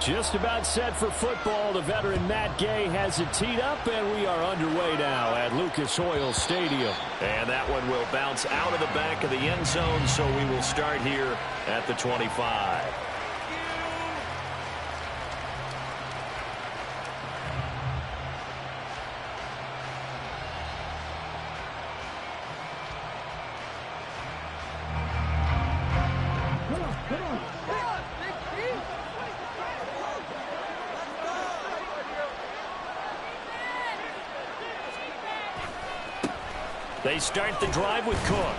Just about set for football. The veteran Matt Gay has it teed up, and we are underway now at Lucas Oil Stadium. And that one will bounce out of the back of the end zone, so we will start here at the 25. They start the drive with Cook.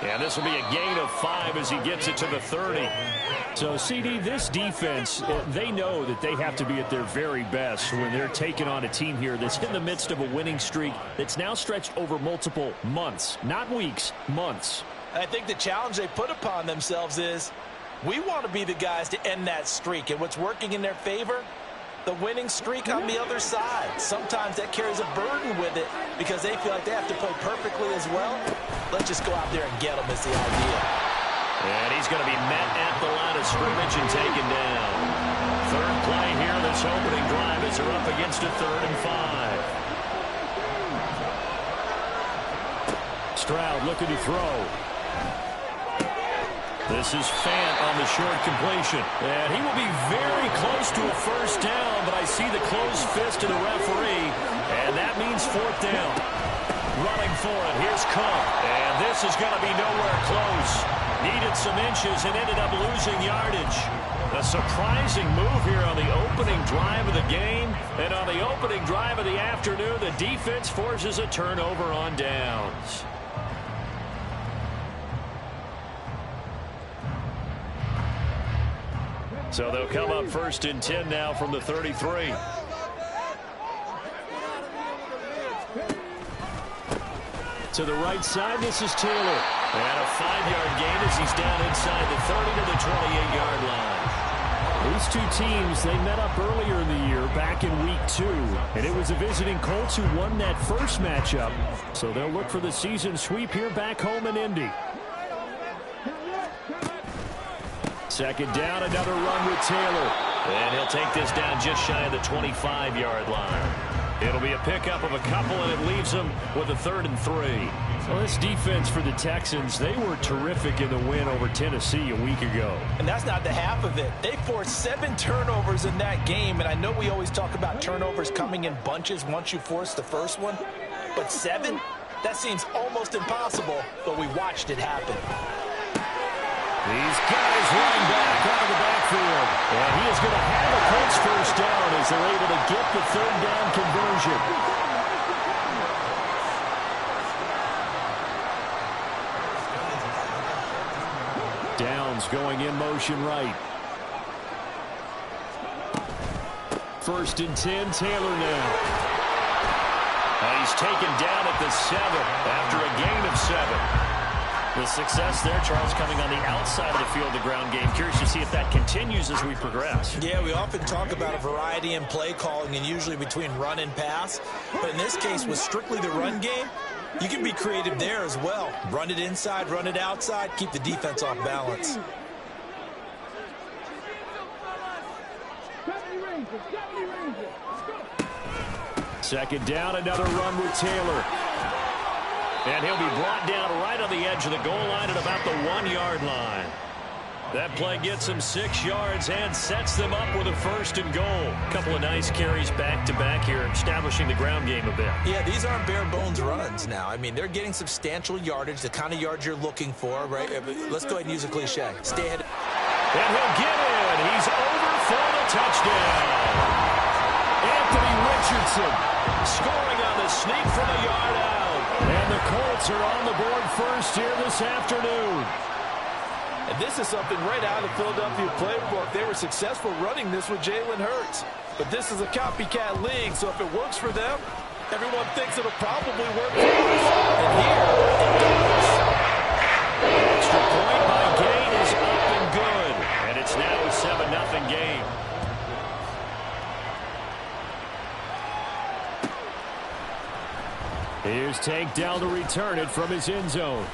And this will be a gain of 5 as he gets it to the 30. So, CD, this defense, they know that they have to be at their very best when they're taking on a team here that's in the midst of a winning streak that's now stretched over multiple months, not weeks, months. I think the challenge they put upon themselves is we want to be the guys to end that streak. And what's working in their favor? The winning streak on the other side. Sometimes that carries a burden with it because they feel like they have to play perfectly as well. Let's just go out there and get them is the idea. And he's going to be met at the line of scrimmage and taken down. Third play here, this opening drive as they're up against a 3rd and 5. Stroud looking to throw. This is Fant on the short completion. And he will be very close to a first down, but I see the closed fist of the referee, and that means 4th down. Running for it, here's Cook. And this is going to be nowhere close. Needed some inches and ended up losing yardage. A surprising move here on the opening drive of the game. And on the opening drive of the afternoon, the defense forces a turnover on downs. So they'll come up 1st and 10 now from the 33. To the right side, this is Taylor. And a 5-yard gain as he's down inside the 30 to the 28-yard line. These two teams, they met up earlier in the year, back in week 2. And it was the visiting Colts who won that first matchup. So they'll look for the season sweep here back home in Indy. 2nd down, another run with Taylor. And he'll take this down just shy of the 25-yard line. It'll be a pickup of a couple, and it leaves them with a 3rd and 3. Well, this defense for the Texans, they were terrific in the win over Tennessee a week ago. And that's not the half of it. They forced 7 turnovers in that game, and I know we always talk about turnovers coming in bunches once you force the first one. But 7? That seems almost impossible, but we watched it happen. These guys running back out of the backfield. And he is going to have a Colts first down as they're able to get the 3rd down conversion. Downs going in motion right. 1st and 10, Taylor now. And he's taken down at the 7 after a gain of 7. The success there, Charles, coming on the outside of the field, the ground game. Curious to see if that continues as we progress. Yeah, we often talk about a variety in play calling and usually between run and pass. But in this case, with strictly the run game, you can be creative there as well. Run it inside, run it outside, keep the defense off balance. Second down, another run with Taylor. And he'll be brought down right on the edge of the goal line at about the 1-yard line. That play gets him 6 yards and sets them up with a 1st and goal. A couple of nice carries back-to-back here, establishing the ground game a bit. Yeah, these aren't bare-bones runs now. I mean, they're getting substantial yardage, the kind of yards you're looking for, right? Let's go ahead and use a cliche. Stay ahead. And he'll get in. He's over for the touchdown. Anthony Richardson scoring on the sneak from a yard out. And the Colts are on the board first here this afternoon. And this is something right out of the Philadelphia playbook. They were successful running this with Jalen Hurts. But this is a copycat league, so if it works for them, everyone thinks it'll probably work for us. And here, it does. Extra point by Gain is up and good. And it's now a 7-0 game. Here's Tank down to return it from his end zone.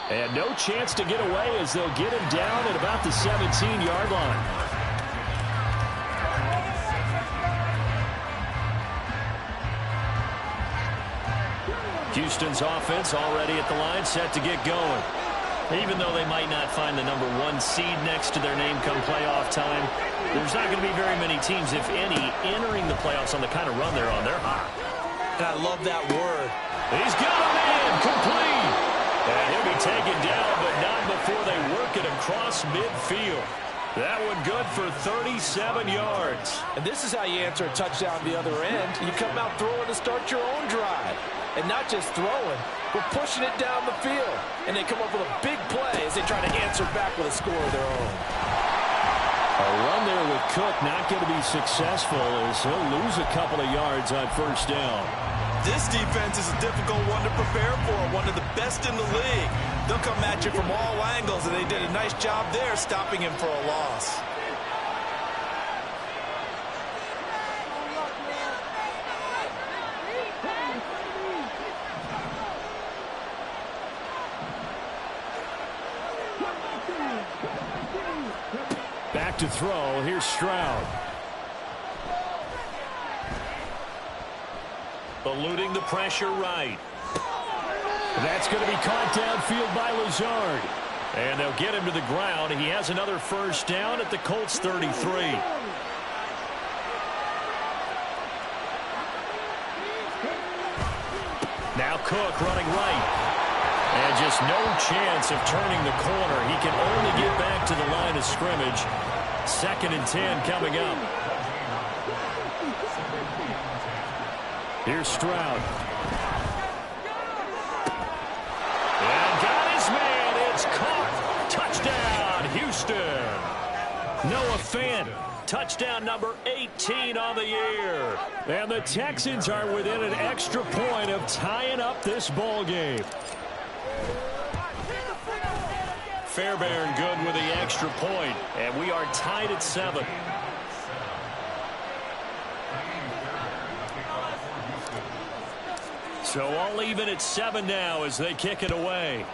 And no chance to get away as they'll get him down at about the 17-yard line. Houston's offense already at the line, set to get going. Even though they might not find the #1 seed next to their name come playoff time, there's not going to be very many teams, if any, entering the playoffs on the kind of run they're on. They're hot. And I love that word. He's got a man complete. And he'll be taken down, but not before they work it across midfield. That one good for 37 yards. And this is how you answer a touchdown the other end. You come out throwing to start your own drive. And not just throwing, but pushing it down the field. And they come up with a big play as they try to answer back with a score of their own. A run there with Cook not going to be successful as he'll lose a couple of yards on first down. This defense is a difficult one to prepare for, one of the best in the league. They'll come at you from all angles, and they did a nice job there stopping him for a loss. Back to throw. Here's Stroud. Eluding the pressure right. That's going to be caught downfield by Lazard. And they'll get him to the ground. He has another first down at the Colts 33. Now Cook running right. And just no chance of turning the corner. He can only get back to the line of scrimmage. 2nd and 10 coming up. Here's Stroud. And got his man. It's caught. Touchdown, Houston. Noah Fant. Touchdown number 18 on the year. And the Texans are within an extra point of tying up this ball game. Fairbairn good with the extra point, and we are tied at 7. So all even at 7 now as they kick it away.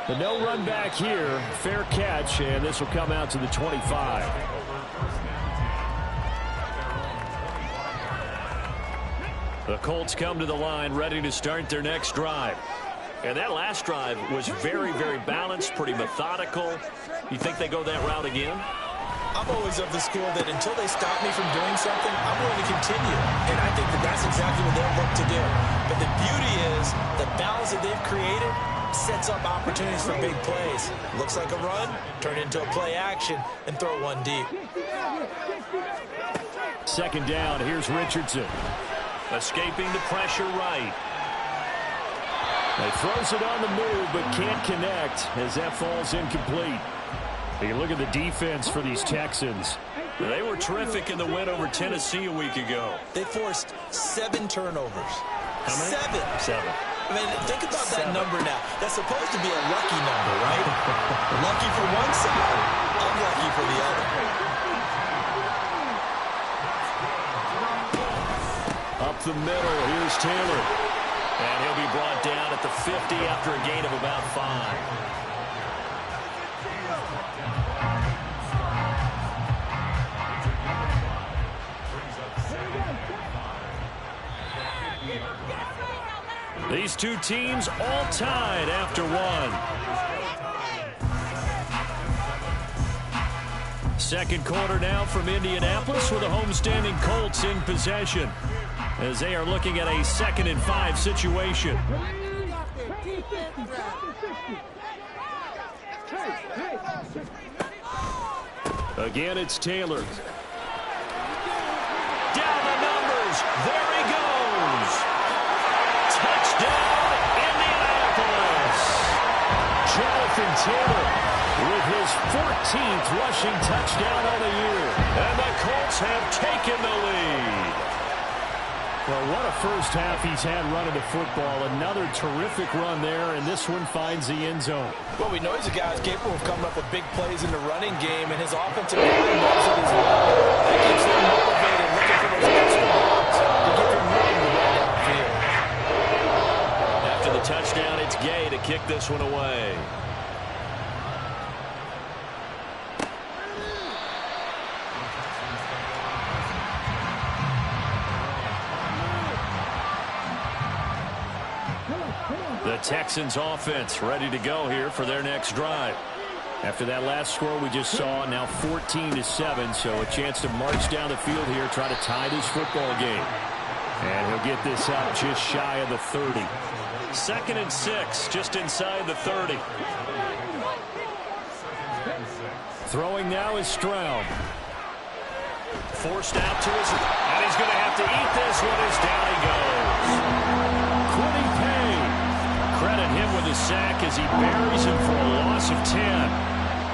The no run back here, fair catch, and this will come out to the 25. The Colts come to the line ready to start their next drive. And that last drive was very, very balanced, pretty methodical. You think they go that route again? I'm always of the school that until they stop me from doing something, I'm going to continue. And I think that that's exactly what they'll look to do. But the beauty is the balance that they've created sets up opportunities for big plays. Looks like a run, turn into a play action, and throw one deep. 2nd down, here's Richardson. Escaping the pressure right. He throws it on the move, but can't connect as that falls incomplete. You look at the defense for these Texans. They were terrific in the win over Tennessee a week ago. They forced 7 turnovers. How many? 7. 7. I mean, think about that number now. That's supposed to be a lucky number, right? Lucky for one side, unlucky for the other. Up the middle, here's Taylor. And he'll be brought down at the 50 after a gain of about 5. These two teams all tied after 1. 2nd quarter now from Indianapolis with the homestanding Colts in possession as they are looking at a 2nd and 5 situation. Again, it's Taylor. Down the numbers. There he goes. Touchdown, Indianapolis. Jonathan Taylor with his 14th rushing touchdown of the year. And the Colts have taken the lead. Well, what a first half he's had running the football. Another terrific run there, and this one finds the end zone. Well, we know he's a guy who's capable of coming up with big plays in the running game, and his offensive line knows it as well. That keeps them motivated, looking for those extra yards to get them running the ball downfield. After the touchdown, it's Gay to kick this one away. The Texans offense ready to go here for their next drive. After that last score we just saw, now 14-7, so a chance to march down the field here, try to tie this football game. And he'll get this out just shy of the 30. 2nd and 6, just inside the 30. Throwing now is Stroud. Forced out to his, and he's going to have to eat this one as down he goes. Quiddy Pay. Credit him with a sack as he buries him for a loss of 10.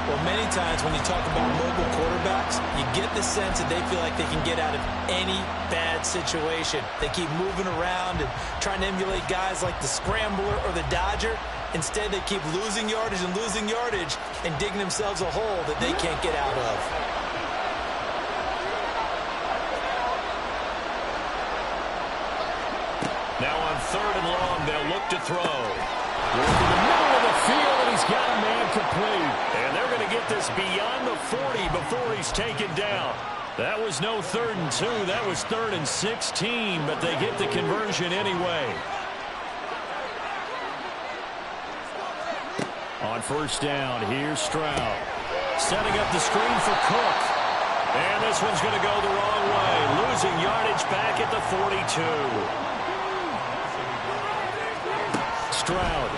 Well, many times when you talk about mobile quarterbacks, you get the sense that they feel like they can get out of any bad situation. They keep moving around and trying to emulate guys like the Scrambler or the Dodger. Instead, they keep losing yardage and digging themselves a hole that they can't get out of. Now on 3rd and long, they'll look to throw. Look in the middle of the field, and he's got a man complete. And they're going to get this beyond the 40 before he's taken down. That was no 3rd and 2. That was 3rd and 16, but they get the conversion anyway. On 1st down, here's Stroud. Setting up the screen for Cook. And this one's going to go the wrong way. Losing yardage back at the 42. Stroud.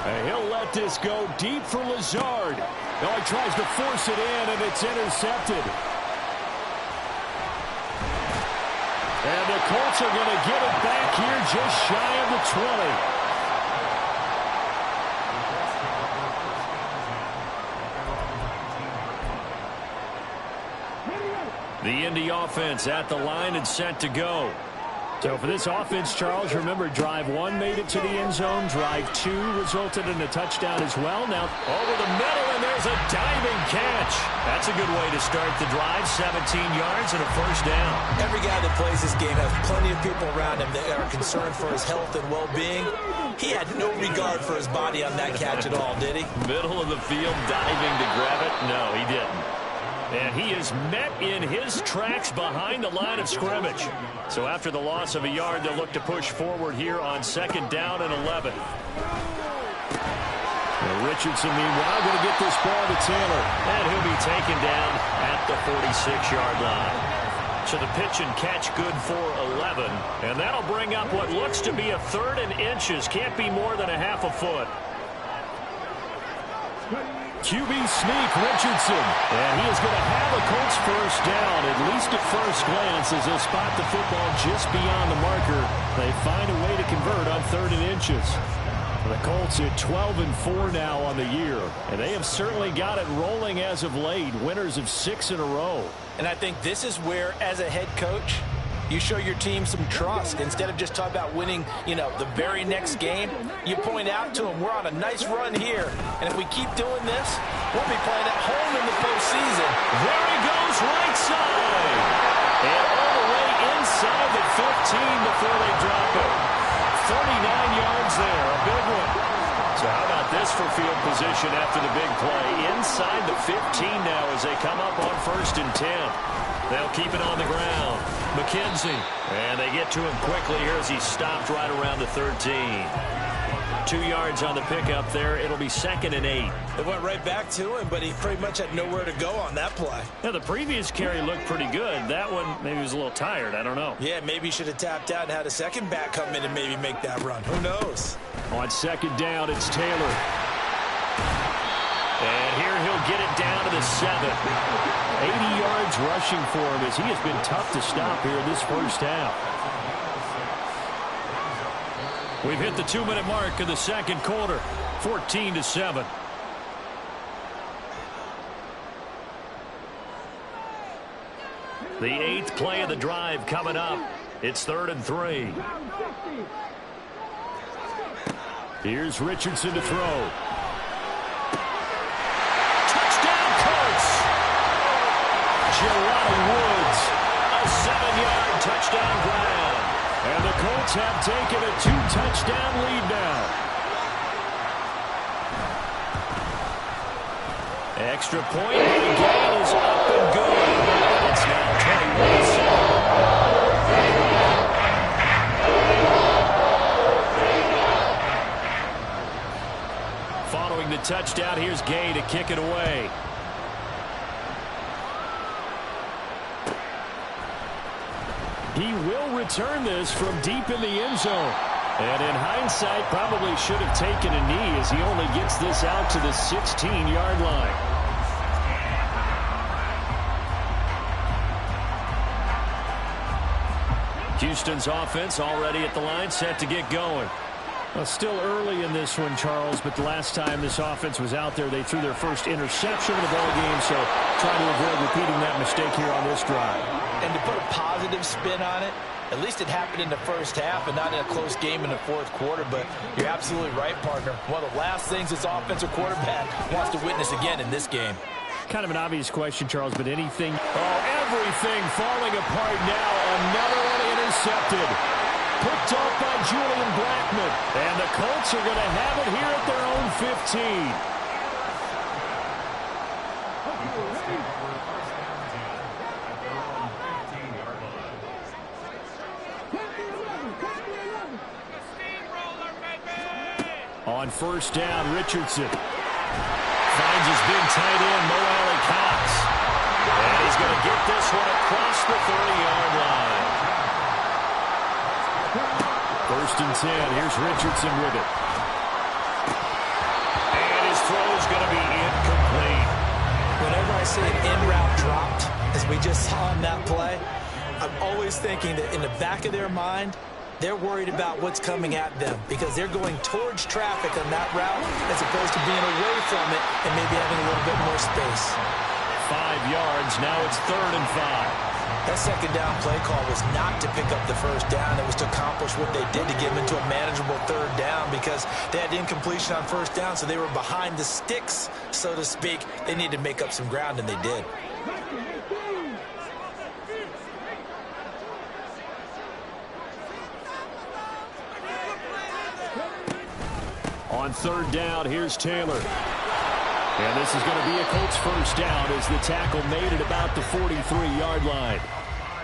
And he'll let this go deep for Lazard. Oh, he tries to force it in, and it's intercepted. And the Colts are going to get it back here just shy of the 20. The Indy offense at the line and set to go. So for this offense, Charles, remember, drive 1 made it to the end zone. Drive 2 resulted in a touchdown as well. Now over the middle, and there's a diving catch. That's a good way to start the drive. 17 yards and a 1st down. Every guy that plays this game has plenty of people around him that are concerned for his health and well-being. He had no regard for his body on that catch at all, did he? Middle of the field, diving to grab it. No, he didn't. And he is met in his tracks behind the line of scrimmage. So after the loss of a yard, they'll look to push forward here on 2nd down and 11. Now Richardson, meanwhile, going to get this ball to Taylor. And he'll be taken down at the 46-yard line. So the pitch and catch good for 11. And that'll bring up what looks to be a 3rd and inches. Can't be more than a half a foot. QB sneak, Richardson. And he is going to have a Colts 1st down, at least at first glance, as they'll spot the football just beyond the marker. They find a way to convert on 3rd and inches. The Colts at 12-4 now on the year, and they have certainly got it rolling as of late, winners of 6 in a row. And I think this is where, as a head coach, you show your team some trust. Instead of just talking about winning, the very next game, you point out to them, we're on a nice run here. And if we keep doing this, we'll be playing at home in the postseason. There he goes, right side. And all the way inside the 15 before they drop it. 39 yards there, a big one. So how about this for field position after the big play? Inside the 15 now as they come up on 1st and 10. They'll keep it on the ground. McKenzie. And they get to him quickly here as he stopped right around the 13. 2 yards on the pickup there. It'll be 2nd and 8. It went right back to him, but he pretty much had nowhere to go on that play. Now, the previous carry looked pretty good. That one, maybe he was a little tired. I don't know. Yeah, maybe he should have tapped out and had a second back come in and maybe make that run. Who knows? On 2nd down, it's Taylor. And here he'll get it down to the 7. 80 yards rushing for him as he has been tough to stop here in this 1st half. We've hit the 2-minute mark of the 2nd quarter, 14-7. The 8th play of the drive coming up. It's 3rd and 3. Here's Richardson to throw. Touchdown, Colts! Jelani Woods, a 7-yard touchdown ground. And the Colts have taken a 2-touchdown lead now. Extra point, and the gain is up and good. It's now 21-7. touched out. Here's Gay to kick it away. He will return this from deep in the end zone. And in hindsight, probably should have taken a knee as he only gets this out to the 16-yard line. Houston's offense already at the line, set to get going. Well, still early in this one, Charles, but the last time this offense was out there, they threw their first interception of the ball game, so trying to avoid repeating that mistake here on this drive. And to put a positive spin on it, at least it happened in the first half and not in a close game in the fourth quarter, but you're absolutely right, partner. One of the last things this offensive quarterback wants to witness again in this game. Kind of an obvious question, Charles, but anything... Oh, everything falling apart now. Another one intercepted. Picked off by Julian Blackmon. And the Colts are going to have it here at their own 15. On first down, Richardson finds his big tight end, Mo Alley-Cox. And he's going to get this one across the 30-yard line. First and 10. Here's Richardson with it. And his throw is going to be incomplete. Whenever I see an in-route dropped, as we just saw in that play, I'm always thinking that in the back of their mind, they're worried about what's coming at them because they're going towards traffic on that route as opposed to being away from it and maybe having a little bit more space. 5 yards. Now it's 3rd and 5. That second down play call was not to pick up the first down. It was to accomplish what they did to get them into a manageable 3rd down because they had incompletion on first down, so they were behind the sticks, so to speak. They needed to make up some ground, and they did. On 3rd down, here's Taylor. And this is going to be a Colts first down as the tackle made it about the 43-yard line.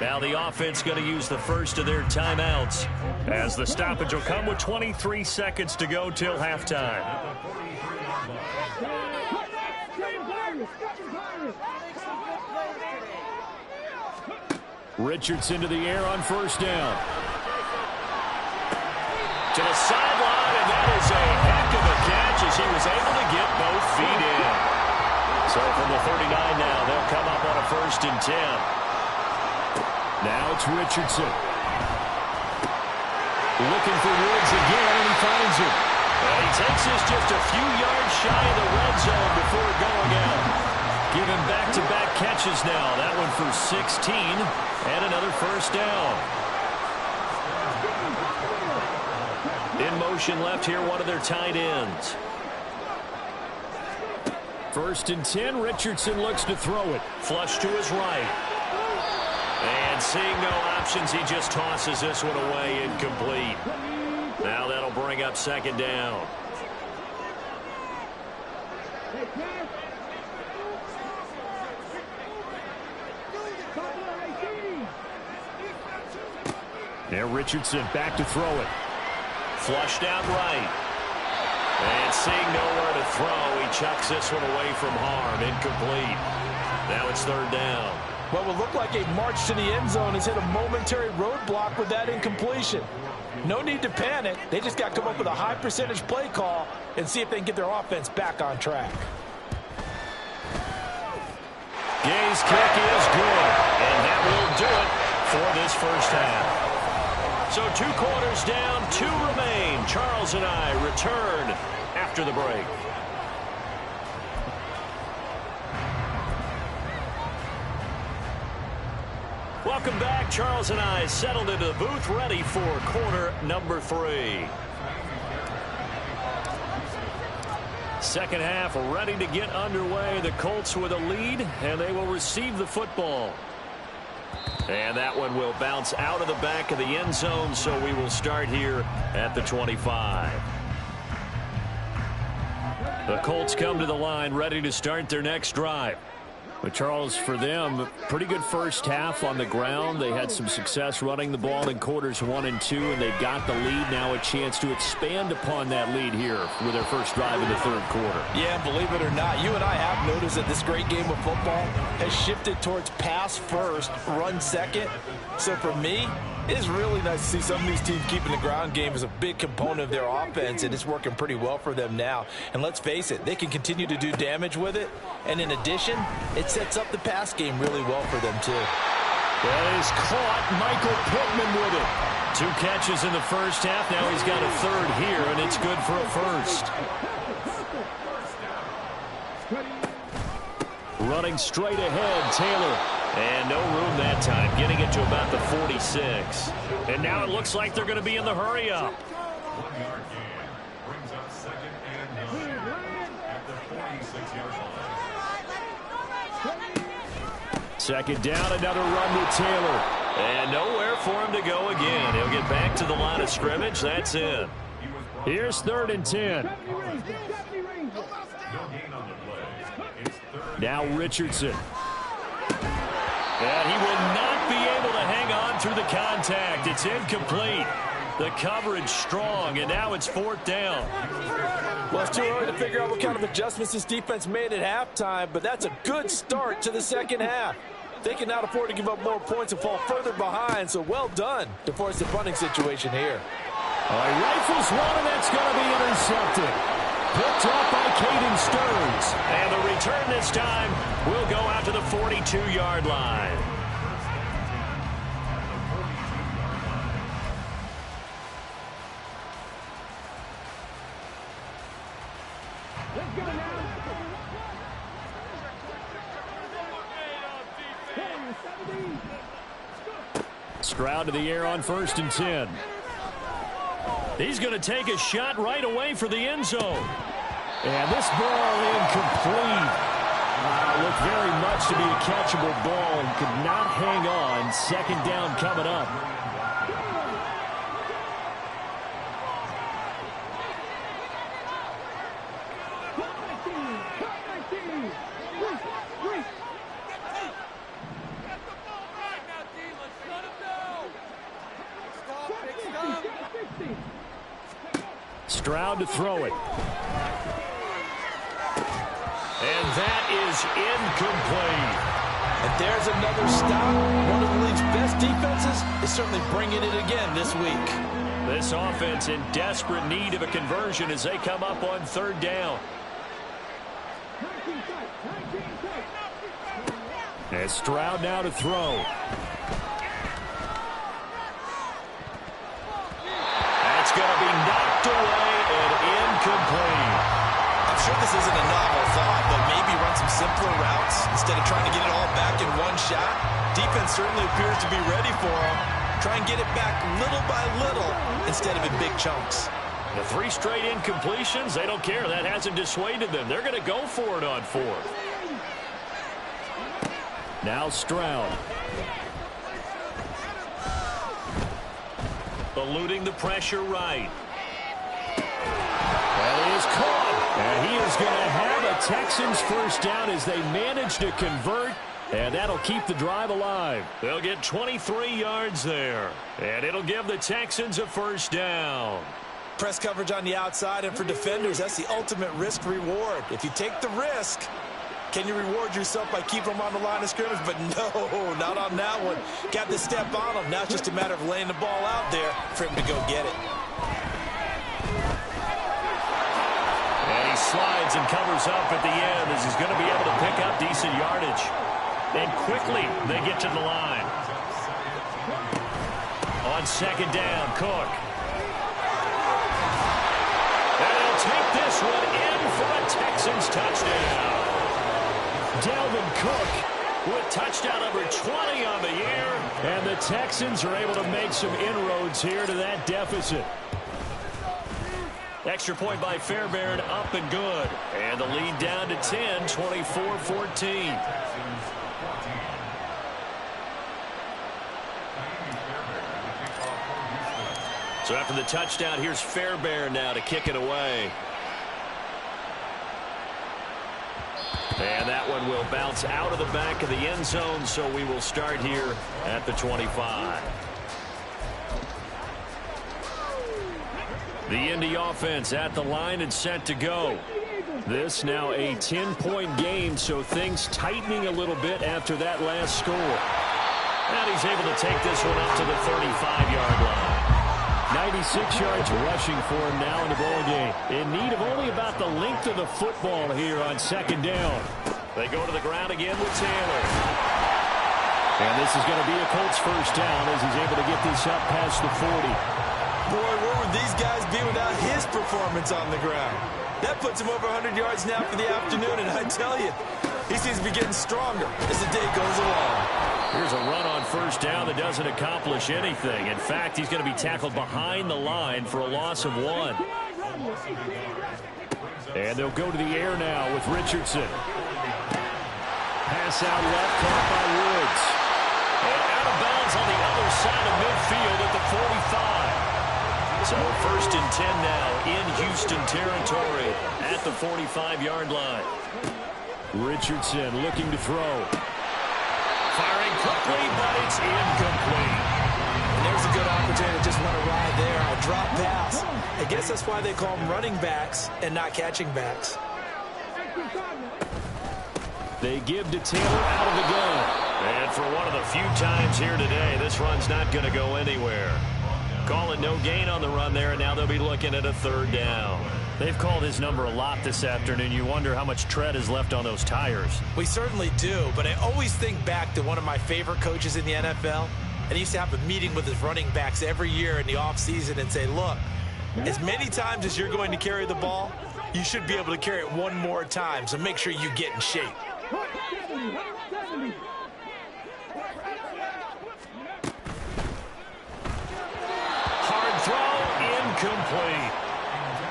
Now the offense going to use the first of their timeouts as the stoppage will come with 23 seconds to go till halftime. Richardson to the air on first down. To the sideline, and that is a heck of a catch as he was able to get both feet in. So from the 39 now, they'll come up on a 1st and 10. Now it's Richardson. Looking for Woods again, and he finds him. And he takes this just a few yards shy of the red zone before going out. Giving back-to-back catches now. That one for 16, and another first down. In motion left here, one of their tight ends. 1st and 10, Richardson looks to throw it. Flush to his right. And seeing no options, he just tosses this one away, incomplete. Now that'll bring up 2nd down. There, Richardson back to throw it. Flushed out right. And seeing nowhere to throw, he chucks this one away from harm. Incomplete. Now it's 3rd down. What will look like a march to the end zone has hit a momentary roadblock with that incompletion. No need to panic. They just got to come up with a high percentage play call and see if they can get their offense back on track. Gay's kick is good. And that will do it for this first half. So 2 quarters down, 2 remain. Charles and I return after the break. Welcome back. Charles and I settled into the booth, ready for quarter number 3. Second half ready to get underway. The Colts with a lead, and they will receive the football. And that one will bounce out of the back of the end zone, so we will start here at the 25. The Colts come to the line ready to start their next drive. But Charles, for them, pretty good first half on the ground. They had some success running the ball in quarters 1 and 2, and they've got the lead. Now a chance to expand upon that lead here with their first drive in the third quarter. Yeah, believe it or not, you and I have noticed that this great game of football has shifted towards pass first, run second. So for me, it is really nice to see some of these teams keeping the ground game as a big component of their offense, and it's working pretty well for them now. And let's face it, they can continue to do damage with it. And in addition, it sets up the pass game really well for them, too. That is caught. Michael Pittman with it. 2 catches in the first half. Now he's got a third here, and it's good for a first. Running straight ahead, Taylor. And no room that time, getting it to about the 46. And now it looks like they're going to be in the hurry-up. Second down, another run with Taylor. And nowhere for him to go again. He'll get back to the line of scrimmage. That's it. Here's 3rd and 10. Now Richardson. And he will not be able to hang on through the contact. It's incomplete. The coverage strong, and now it's 4th down. Well, it's too early to figure out what kind of adjustments this defense made at halftime, but that's a good start to the second half. They cannot afford to give up more points and fall further behind, so well done to force the punting situation here. All right, rifles one, and that's going to be intercepted. Picked off by Caden Stearns. And the return this time will go out to the 42-yard line. Stroud to the air on 1st and 10. He's going to take a shot right away for the end zone. And this ball incomplete. Looked very much to be a catchable ball and could not hang on. 2nd down coming up. Stroud to throw it. And that is incomplete. And there's another stop. One of the league's best defenses is certainly bringing it again this week. This offense in desperate need of a conversion as they come up on 3rd down. And Stroud now to throw. That's going to be knocked away and incomplete. I'm sure this isn't a novel thought, but maybe run some simpler routes instead of trying to get it all back in one shot. Defense certainly appears to be ready for him. Try and get it back little by little instead of in big chunks. The 3 straight incompletions, they don't care. That hasn't dissuaded them. They're going to go for it on 4th. Now Stroud. Eluding the pressure right. That is caught. And he is going to have a Texans first down as they manage to convert. And that'll keep the drive alive. They'll get 23 yards there. And it'll give the Texans a first down. Press coverage on the outside, and for defenders, that's the ultimate risk reward. If you take the risk, can you reward yourself by keeping them on the line of scrimmage? But no, not on that one. Got to step on them. Now it's just a matter of laying the ball out there for him to go get it. And he slides and covers up at the end as he's going to be able to pick up decent yardage. And quickly they get to the line. On 2nd down, Cook. And he'll take this one in for a Texans touchdown. Dalvin Cook with touchdown number 20 on the year. And the Texans are able to make some inroads here to that deficit. Extra point by Fairbairn, up and good. And the lead down to 10, 24-14. So after the touchdown, here's Fairbairn now to kick it away. And that one will bounce out of the back of the end zone, so we will start here at the 25. The Indy offense at the line and set to go. This now a 10-point game, so things tightening a little bit after that last score. And he's able to take this one up to the 35-yard line. 96 yards rushing for him now in the ball game. In need of only about the length of the football here on second down. They go to the ground again with Taylor. And this is going to be a Colts first down as he's able to get this up past the 40. Boy, where would these guys be without his performance on the ground? That puts him over 100 yards now for the afternoon, and I tell you, he seems to be getting stronger as the day goes along. Here's a run on first down that doesn't accomplish anything. In fact, he's going to be tackled behind the line for a loss of 1. And they'll go to the air now with Richardson. Pass out left, caught by Woods. And out of bounds on the other side of midfield at the 45. So first and 10 now in Houston territory at the 45-yard line. Richardson looking to throw. Firing quickly, but it's incomplete. And there's a good opportunity to just run a ride there. A drop pass. I guess that's why they call them running backs and not catching backs. They give to Taylor out of the gun. And for one of the few times here today, this run's not going to go anywhere. Call it no gain on the run there, and now they'll be looking at a third down. They've called his number a lot this afternoon. You wonder how much tread is left on those tires. We certainly do, but I always think back to one of my favorite coaches in the NFL, and he used to have a meeting with his running backs every year in the offseason and say, look, as many times as you're going to carry the ball, you should be able to carry it one more time, so make sure you get in shape. Hard throw, incomplete.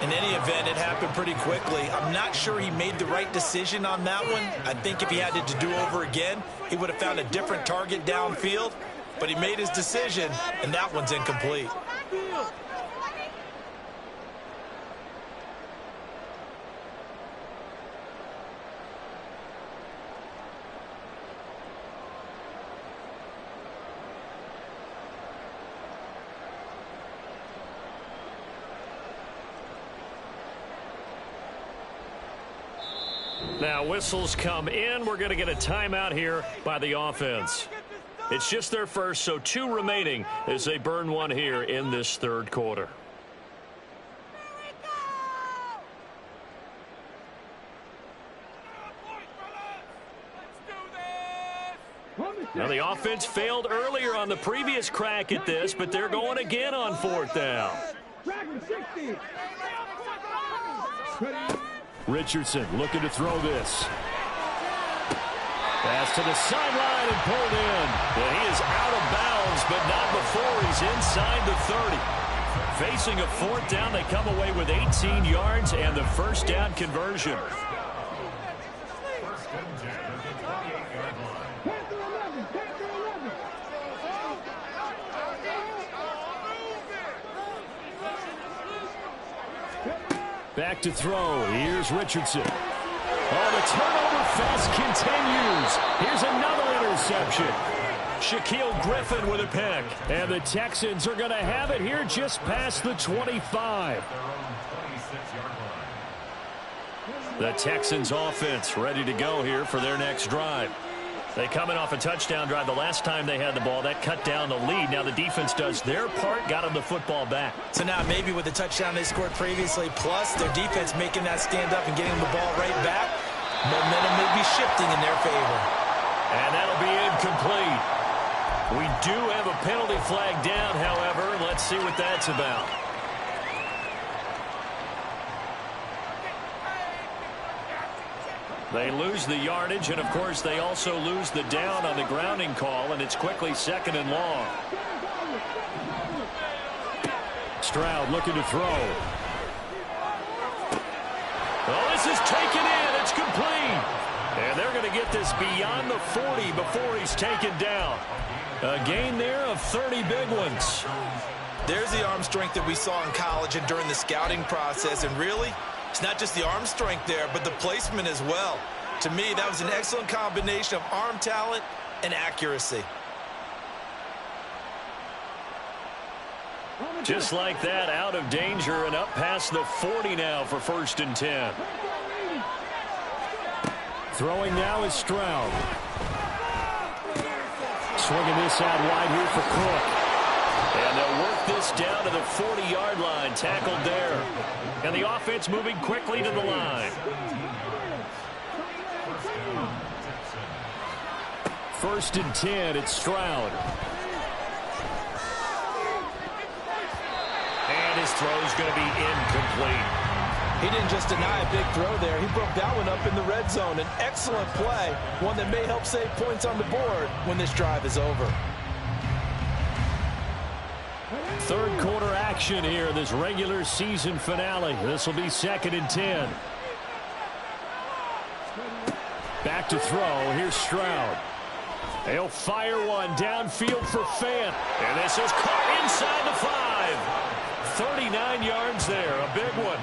In any event, it happened pretty quickly. I'm not sure he made the right decision on that one. I think if he had to do over again, he would have found a different target downfield. But he made his decision, and that one's incomplete. Now whistles come in. We're going to get a timeout here by the offense. It's just their first, so 2 remaining as they burn one here in this third quarter. Now the offense failed earlier on the previous crack at this, but they're going again on fourth down. Richardson looking to throw this. Pass to the sideline and pulled in. And he is out of bounds, but not before he's inside the 30. Facing a fourth down, they come away with 18 yards and the first down conversion. Back to throw. Here's Richardson. Oh, the turnover fest continues. Here's another interception. Shaquille Griffin with a pick. And the Texans are going to have it here just past the 25. The Texans offense ready to go here for their next drive. They come in off a touchdown drive the last time they had the ball. That cut down the lead. Now the defense does their part, got them the football back. So now maybe with the touchdown they scored previously, plus their defense making that stand up and getting the ball right back, momentum may be shifting in their favor. And that'll be incomplete. We do have a penalty flag down, however. Let's see what that's about. They lose the yardage, and of course they also lose the down on the grounding call, and it's quickly second and long. Stroud looking to throw. Oh, this is taken in. It's complete. And they're going to get this beyond the 40 before he's taken down. A gain there of 30 big ones. There's the arm strength that we saw in college and during the scouting process, and really, it's not just the arm strength there, but the placement as well. To me, that was an excellent combination of arm talent and accuracy. Just like that, out of danger and up past the 40 now for 1st and 10. Throwing now is Stroud. Swinging this out wide here for Cook. And they'll work this down to the 40-yard line, tackled there. And the offense moving quickly to the line. 1st and 10, it's Stroud. And his throw's going to be incomplete. He didn't just deny a big throw there. He broke that one up in the red zone. An excellent play, one that may help save points on the board when this drive is over. 3rd quarter action here, this regular season finale. This will be 2nd and 10. Back to throw. Here's Stroud. They'll fire one downfield for Fant. And this is caught inside the 5. 39 yards there, a big one.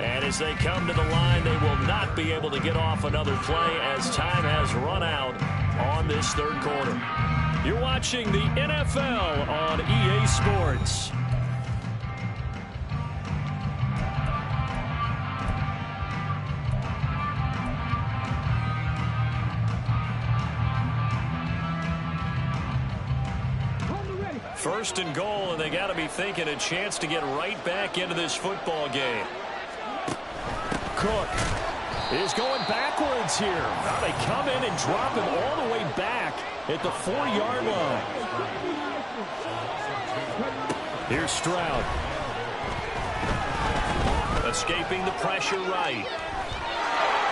And as they come to the line, they will not be able to get off another play as time has run out on this 3rd quarter. You're watching the NFL on EA Sports. First and goal, and they got to be thinking a chance to get right back into this football game. Cook is going backwards here. Now they come in and drop him all the way back at the 4-yard line. Here's Stroud. Escaping the pressure right.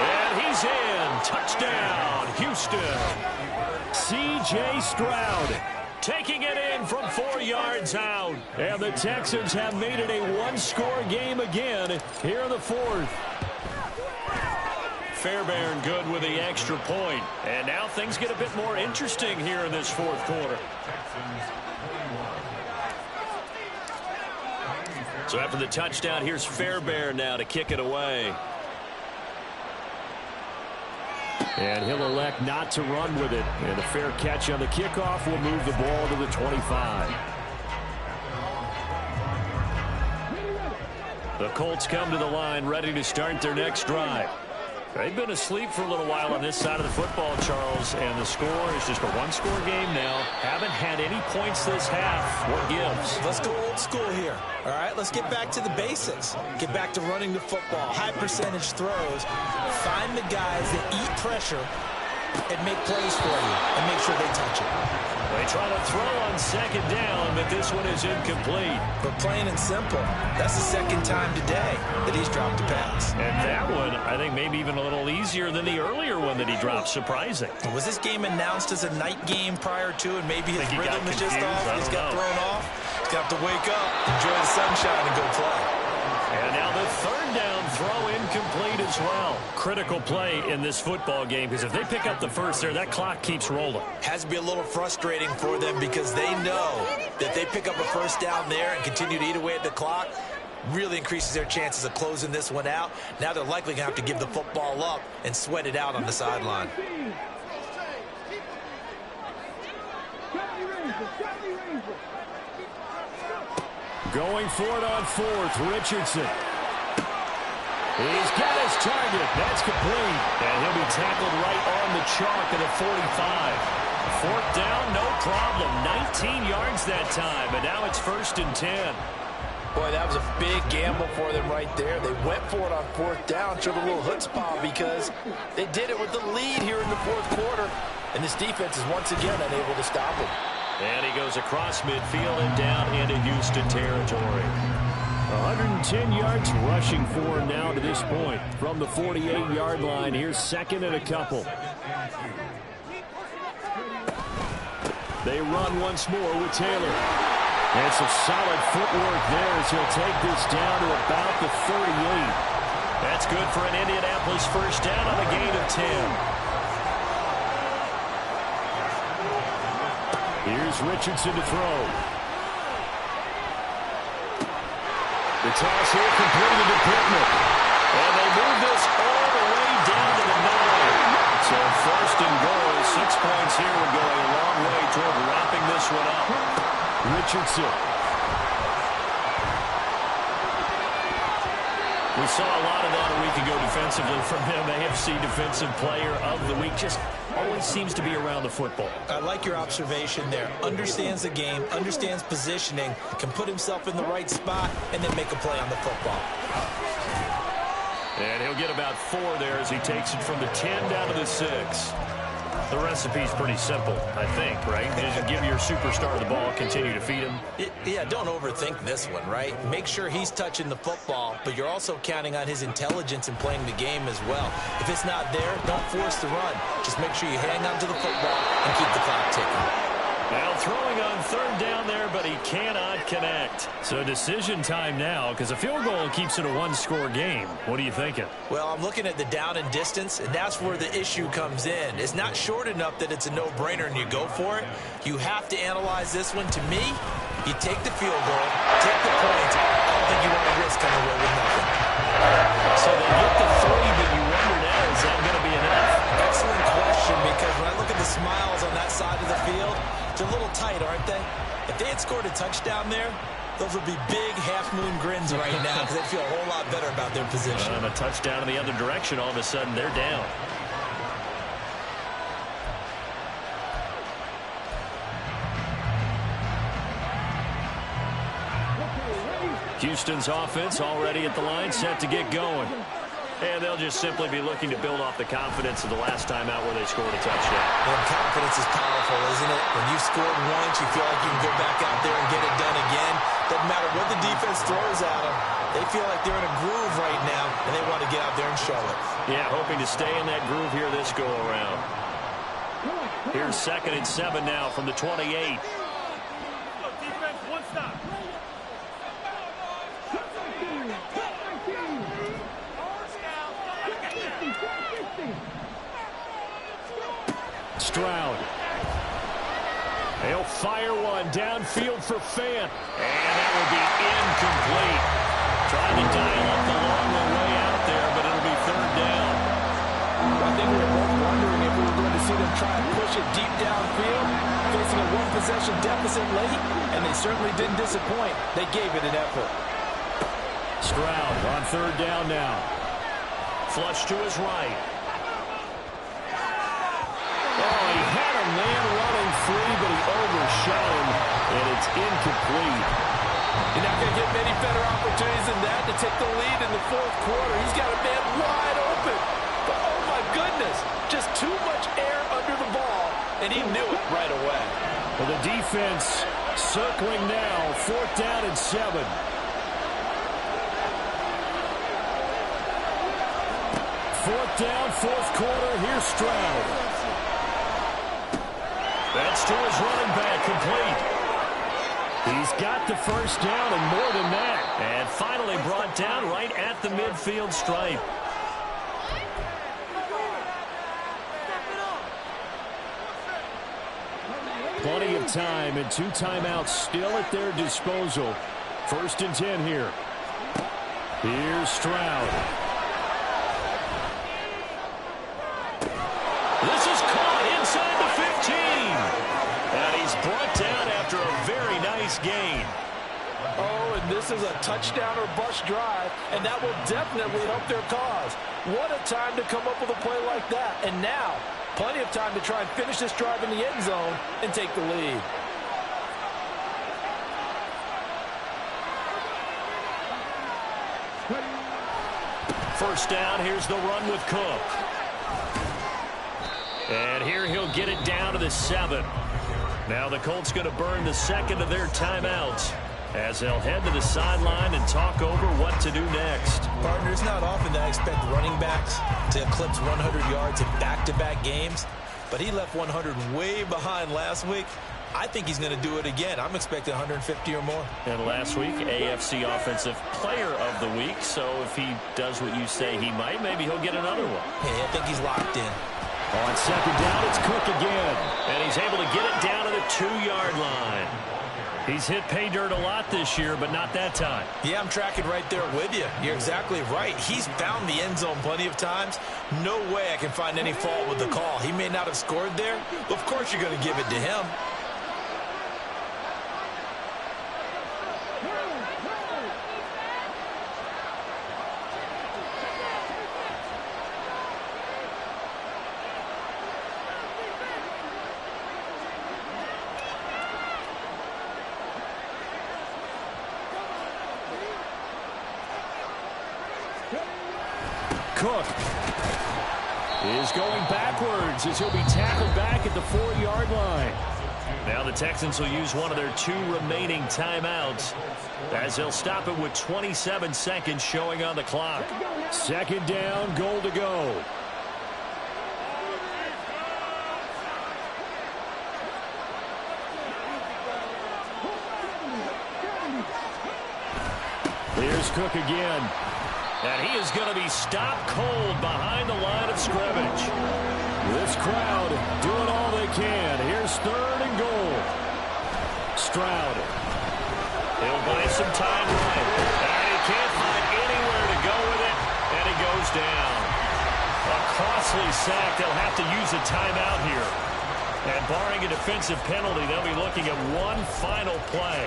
And he's in. Touchdown, Houston. C.J. Stroud taking it in from 4 yards out. And the Texans have made it a one-score game again here in the 4th. Fairbairn good with the extra point. And now things get a bit more interesting here in this 4th quarter. So after the touchdown, here's Fairbairn now to kick it away. And he'll elect not to run with it. And a fair catch on the kickoff will move the ball to the 25. The Colts come to the line ready to start their next drive. They've been asleep for a little while on this side of the football, Charles, and the score is just a one-score game now. Haven't had any points this half. What gives? Let's go old school here. All right, let's get back to the basics. Get back to running the football, high percentage throws. Find the guys that eat pressure and make plays for you and make sure they touch it. They try to throw on 2nd down, but this one is incomplete. But plain and simple, that's the 2nd time today that he's dropped a pass. And that one, I think, maybe even a little easier than the earlier one that he dropped. Surprising. Was this game announced as a night game prior to, and maybe his rhythm is just off? He's got thrown off. He's got to wake up, enjoy the sunshine, and go play. And now the 3rd down throw incomplete as well. Critical play in this football game because if they pick up the first there, that clock keeps rolling. Has to be a little frustrating for them because they know that they pick up a 1st down there and continue to eat away at the clock, really increases their chances of closing this one out. Now they're likely going to have to give the football up and sweat it out on the sideline. Going for it on 4th, Richardson. He's got his target. That's complete. And he'll be tackled right on the chalk at the 45. 4th down, no problem. 19 yards that time, and now it's 1st and 10. Boy, that was a big gamble for them right there. They went for it on 4th down, showed a little chutzpah because they did it with the lead here in the 4th quarter. And this defense is once again unable to stop him. And he goes across midfield and down into Houston territory. 110 yards rushing for him now to this point. From the 48-yard line, here's 2nd and a couple. They run once more with Taylor. And some solid footwork there as he'll take this down to about the 38. That's good for an Indianapolis first down on a gain of 10. Here's Richardson to throw. The toss here completed to Pittman. And they move this all the way down to the 9. So first and goal, 6 points here would go a long way toward wrapping this one up. Richardson. We saw a lot of that a week ago defensively from him. AFC Defensive Player of the Week. Just always seems to be around the football. I like your observation there. Understands the game, understands positioning, can put himself in the right spot, and then make a play on the football. And he'll get about 4 there as he takes it from the 10 down to the 6. The recipe's pretty simple, I think, right? Just give your superstar the ball, continue to feed him. Yeah, don't overthink this one, right? Make sure he's touching the football, but you're also counting on his intelligence in playing the game as well. If it's not there, don't force the run. Just make sure you hang on to the football and keep the clock ticking. Now throwing on 3rd down there, but he cannot connect. So decision time now, because a field goal keeps it a 1-score game. What are you thinking? Well, I'm looking at the down and distance, and that's where the issue comes in. It's not short enough that it's a no-brainer and you go for it. You have to analyze this one. To me, you take the field goal, take the points. I don't think you want to risk coming away with nothing. So they get the 3, but you wonder now, is that going to be enough? Excellent question, because when I look at the smiles on that side of the field, they're a little tight, aren't they? If they had scored a touchdown there, those would be big half-moon grins right now because they'd feel a whole lot better about their position. And a touchdown in the other direction, all of a sudden they're down. Houston's offense already at the line, set to get going. And they'll just simply be looking to build off the confidence of the last time out where they scored a touchdown. And confidence is powerful, isn't it? When you've scored once, you feel like you can go back out there and get it done again. Doesn't matter what the defense throws at them. They feel like they're in a groove right now, and they want to get out there and show it. Yeah, hoping to stay in that groove here this go-around. Here's 2nd and 7 now from the 28. Defense, 1 stop. Stroud. They'll fire one downfield for Fant. And that will be incomplete. Trying to dial up the long way out there, but it'll be 3rd down. I think we were both wondering if we were going to see them try and push it deep downfield, facing a 1-possession deficit late, and they certainly didn't disappoint. They gave it an effort. Stroud on 3rd down now. Flush to his right. Oh, he had a man running free, but he overshot him, and it's incomplete. You're not going to get many better opportunities than that to take the lead in the 4th quarter. He's got a man wide open. But, oh, my goodness, just too much air under the ball, and he knew it right away. Well, the defense circling now, 4th down and 7. Fourth down, 4th quarter. Here's Stroud. That's to his running back, complete. He's got the first down and more than that. And finally brought down right at the midfield stripe. Plenty of time and 2 timeouts still at their disposal. 1st and 10 here. Here's Stroud. This is caught inside the 15. And he's brought down after a very nice gain. Oh, and this is a touchdown or bust drive, and that will definitely help their cause. What a time to come up with a play like that. And now, plenty of time to try and finish this drive in the end zone and take the lead. First down, here's the run with Cook. And here he'll get it down to the 7. Now the Colts going to burn the 2nd of their timeouts as they'll head to the sideline and talk over what to do next. Partner, it's not often that I expect running backs to eclipse 100 yards in back-to-back games, but he left 100 way behind last week. I think he's going to do it again. I'm expecting 150 or more. And last week, AFC Offensive Player of the Week. So if he does what you say he might, maybe he'll get another one. Hey, I think he's locked in. On second down, it's Cook again. And he's able to get it down to the 2-yard line. He's hit pay dirt a lot this year, but not that time. Yeah, I'm tracking right there with you. You're exactly right. He's found the end zone plenty of times. No way I can find any fault with the call. He may not have scored there, but of course you're going to give it to him. Cook is going backwards as he'll be tackled back at the 4-yard line. Now the Texans will use one of their 2 remaining timeouts as they'll stop it with 27 seconds showing on the clock. Second down, goal to go. Here's Cook again. And he is going to be stopped cold behind the line of scrimmage. This crowd doing all they can. Here's 3rd and goal. Stroud. He'll buy some time right. And he can't find anywhere to go with it. And he goes down. A costly sack. They'll have to use a timeout here. And barring a defensive penalty, they'll be looking at one final play.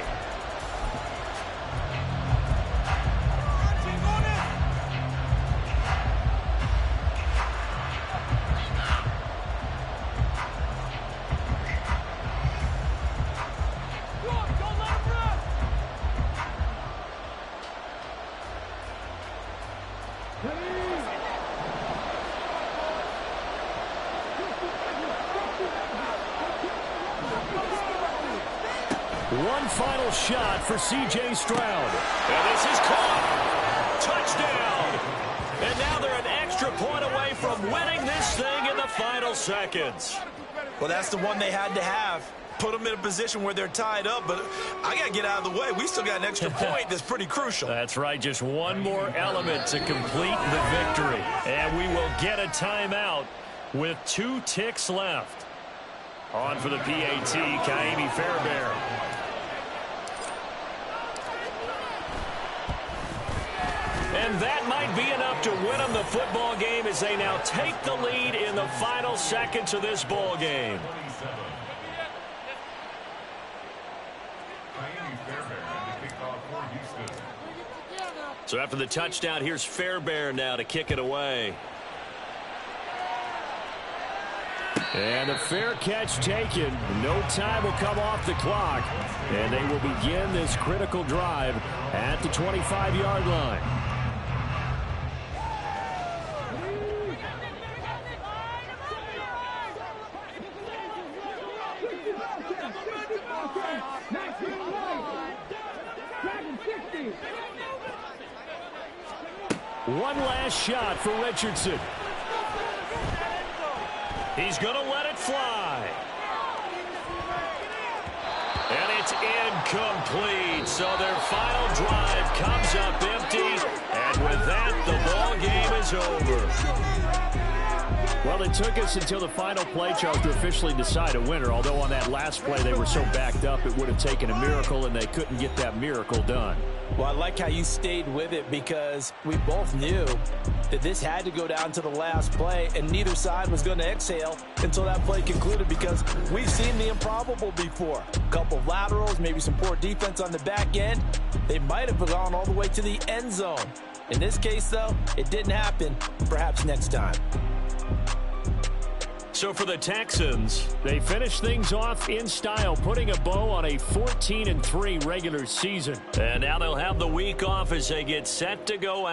One final shot for C.J. Stroud. And this is caught. Touchdown. And now they're an extra point away from winning this thing in the final seconds. Well, that's the one they had to have. Put them in a position where they're tied up, but I got to get out of the way. We still got an extra point that's pretty crucial. That's right. Just one more element to complete the victory. And we will get a timeout with 2 ticks left. On for the PAT, Kaimi Fairbairn. And that might be enough to win them the football game as they now take the lead in the final seconds of this ball game. So after the touchdown, here's Fairbairn now to kick it away. And a fair catch taken. No time will come off the clock. And they will begin this critical drive at the 25-yard line. One last shot for Richardson. He's going to let it fly. And it's incomplete. So their final drive comes up empty. And with that, the ball game is over. Well, it took us until the final play, Charles, to officially decide a winner. Although on that last play they were so backed up, it would have taken a miracle, and they couldn't get that miracle done. Well, I like how you stayed with it because we both knew that this had to go down to the last play, and neither side was going to exhale until that play concluded because we've seen the improbable before. A couple of laterals, maybe some poor defense on the back end. They might have gone all the way to the end zone. In this case, though, it didn't happen. Perhaps next time. So for the Texans, they finish things off in style, putting a bow on a 14-3 regular season. And now they'll have the week off as they get set to go out.